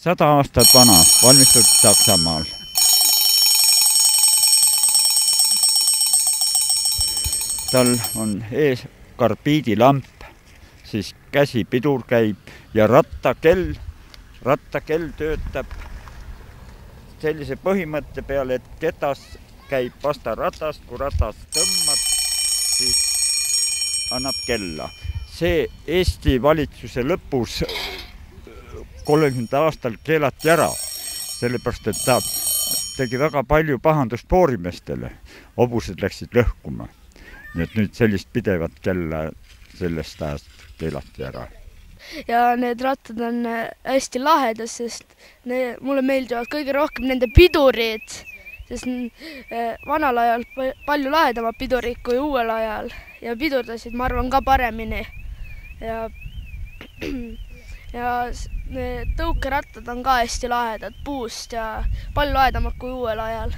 100 aastat vana, valmistatud Saksamaal. Tal on ees karbiidilamp, siis käsipidur käib ja rattakell töötab sellise põhimõtte peale, et ketas käib vasta ratast, kui ratast tõmbab, siis annab kella. See Eesti valitsuse lõpus 30 aastal keelati ära, sellepärast, et ta tegi väga palju pahandust poorimestele. Hobused läksid lõhkuma. Nii et nüüd sellist pidevat kella sellest ajast keelati ära. Ja need rattad on hästi lahedad, sest mulle meeldivad kõige rohkem nende pidurid, sest vanal ajal palju lahedamad pidurid kui uuel ajal ja pidurdasid, ma arvan, ka paremini. Ja tõukerattad on ka hästi lahedad puust ja palju lahedamad kui uuel ajal.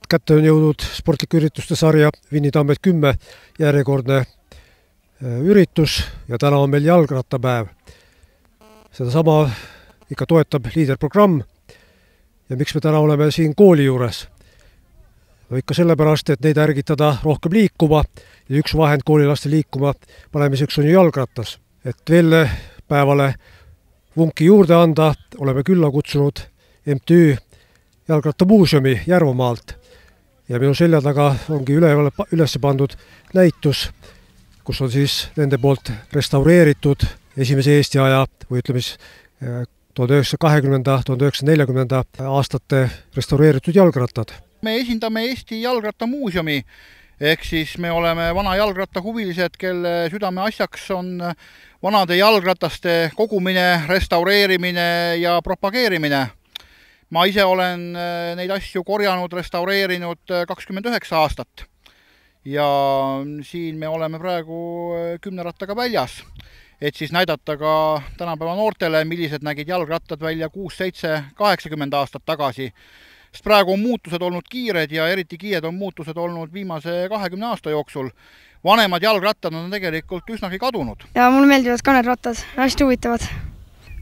Kätte on jõudnud sportliku ürituste sarja Winny Tammet 10 järjekordne üritus ja täna on meil jalgrattapäev. Seda sama ikka toetab liiderprogramm ja miks me täna oleme siin kooli juures? No ikka sellepärast, et neid ärgitada rohkem liikuma ja üks vahend koolilaste liikuma panemiseks on ju jalgratas. Et veel päevale vunki juurde anda, oleme külla kutsunud MTÜ Jalgrattamuuseumi Järvamaalt ja minu selja taga ongi üles pandud näitus, kus on siis nende poolt restaureeritud esimese Eesti aja või ütleme 1920-1940 aastate restaureeritud jalgrattad. Me esindame Eesti Jalgrattamuuseumi, ehk siis me oleme vana jalgrattahuvilised, kelle südame asjaks on vanade jalgrataste kogumine, restaureerimine ja propageerimine. Ma ise olen neid asju korjanud, restaureerinud 29 aastat ja siin me oleme praegu 10 rattaga väljas, et siis näidata ka tänapäeva noortele, millised nägid jalgrattad välja 6-7-80 aastat tagasi. Sest praegu on muutused olnud kiired ja eriti kiired on muutused olnud viimase 20 aasta jooksul. Vanemad jalgrattad on tegelikult üsnagi kadunud. Ja mulle meeldivad ka need rattad, hästi huvitavad.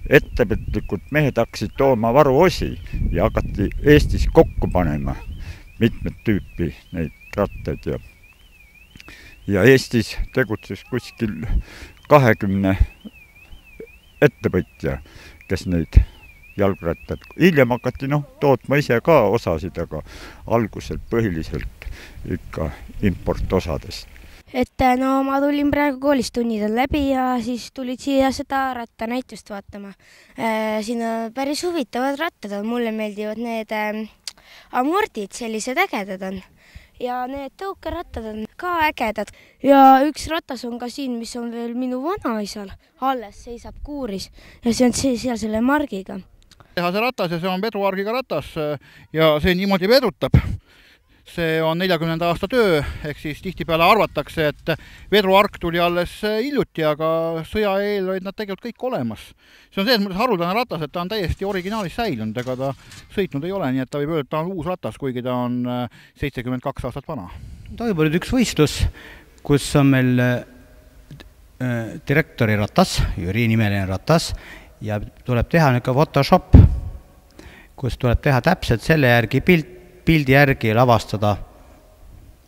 Ettevõtlikud mehed hakkasid tooma varuosi ja hakati Eestis kokku panema mitmed tüüpi neid rattaid ja Eestis tegutses kuskil 20 ettevõtja, kes neid jalgrattad. Hiljem hakati tootma ise ka osasid, aga alguselt põhiliselt ikka importosadest. Ma tulin praegu koolist, tunnid on läbi ja siis tulid siia seda rattanäitust vaatama. Siin on päris huvitavad rattad on, mulle meeldivad need amordid, sellised ägedad on. Ja need tõukerattad on ka ägedad. Ja üks ratas on ka siin, mis on veel minu vanaisal. Alles seisab kuuris ja see on seal selle margiga. See ratas ja see on vedruargiga ratas ja see niimoodi vedutab. See on 40 aasta töö, ehk siis tihtipeale arvatakse, et vedruark tuli alles hiljuti, aga sõja eel olid nad tegelikult kõik olemas. See on selles mõttes haruldane ratas, et ta on täiesti originaalis säilunud, ega ta sõitnud ei ole, nii et ta võib öelda, et ta on uus ratas, kuigi ta on 72 aastat vana. Toimub üks võistlus, kus on meil direktori ratas, Jüri nimeline ratas ja tuleb teha Photoshop, kus tuleb teha täpselt selle järgi pildi järgi lavastada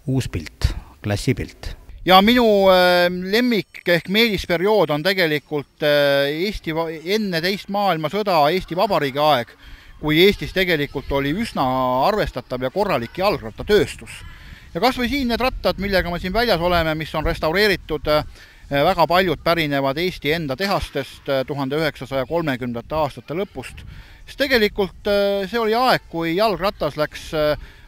uus pilt, klassipilt. Ja minu lemmik ehk meelisperiood on tegelikult Eesti enne teist maailmasõda Eesti Vabariigi aeg, kui Eestis tegelikult oli üsna arvestatav ja korralik jalgrattatööstus. Ja kas või siin need rattad, millega me siin väljas oleme, mis on restaureeritud, väga paljud pärinevad Eesti enda tehastest 1930. aastate lõpust. Tegelikult see oli aeg, kui jalgratas läks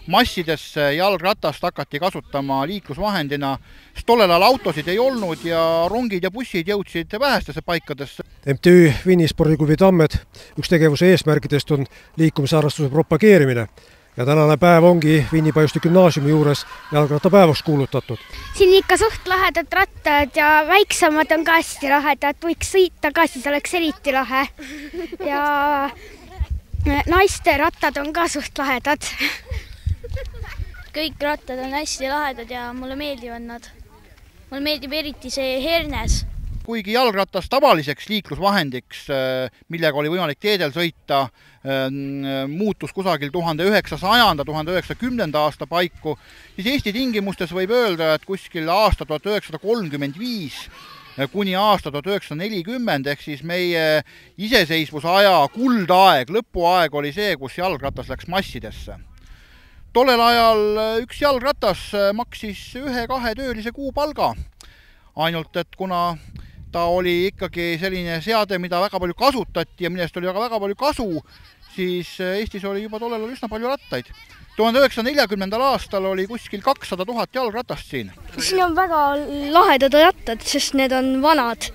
massidesse, jalgratast hakati kasutama liiklusvahendina. Tollel ajal autosid ei olnud ja rongid ja bussid jõudsid vähestesse paikadesse. MTÜ Winny Spordiklubi Tammed, üks tegevuse eesmärkidest on liikumisharrastuse propageerimine. Ja tänane päev ongi Winny Pajuste gümnaasiumi juures jalgrattapäevaks kuulutatud. Siin ikka suht lahedad rattad ja väiksemad on ka hästi lahedad. Võiks sõita ka, siis oleks eriti lahe. Ja naiste rattad on ka suht lahedad. Kõik rattad on hästi lahedad ja mulle meeldivad nad. Mulle meeldib eriti see hernes. kuigi jalgratas tavaliseks liiklusvahendiks, millega oli võimalik teedel sõita, muutus kusagil 1900–1910 aasta paiku, siis Eesti tingimustes võib öelda, et kuskil aasta 1935 kuni aasta 1940 ehk siis meie iseseisvusaja kuldaeg, lõpuaeg oli see, kus jalgratas läks massidesse. Tollel ajal üks jalgratas maksis 1-2 töölise kuupalga, ainult et kuna ta oli ikkagi selline seade, mida väga palju kasutati ja millest oli väga palju kasu, siis Eestis oli juba tollel üsna palju rattaid. 1940. aastal oli kuskil 200 000 jalgratast siin. Siin on väga lahedad rattad, sest need on vanad.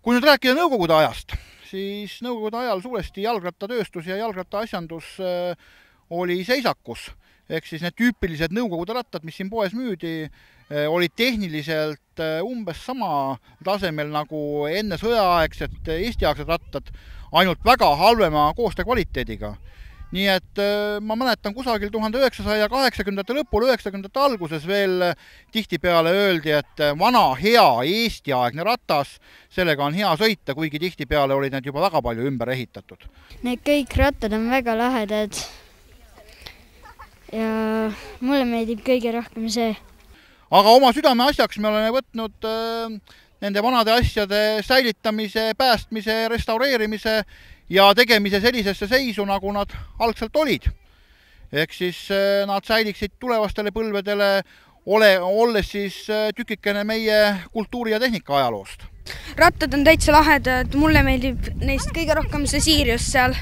Kui nüüd rääkida Nõukogude ajast, siis Nõukogude ajal suuresti jalgrattatööstus ja jalgrattaasjandus oli seisakus. Ehk siis need tüüpilised Nõukogude rattad, mis siin poes müüdi, olid tehniliselt umbes sama tasemel nagu enne sõjaaegset eestiaegsed rattad, ainult väga halvema koostöökvaliteediga. Nii et ma mäletan kusagil 1980. lõpul, 90. alguses veel tihtipeale öeldi, et vana hea Eesti-aegne ratas, sellega on hea sõita, kuigi tihtipeale olid need juba väga palju ümber ehitatud. Need kõik rattad on väga lahedad ja mulle meeldib kõige rohkem see. Aga oma südame asjaks me oleme võtnud nende vanade asjade säilitamise, päästmise, restaureerimise ja tegemise sellisesse seisu, nagu nad algselt olid. Ehk siis nad säiliksid tulevastele põlvedele, olles siis tükikene meie kultuuri- ja tehnika ajaloost. Rattad on täitsa lahedad, mulle meeldib neist kõige rohkem see Sirius seal.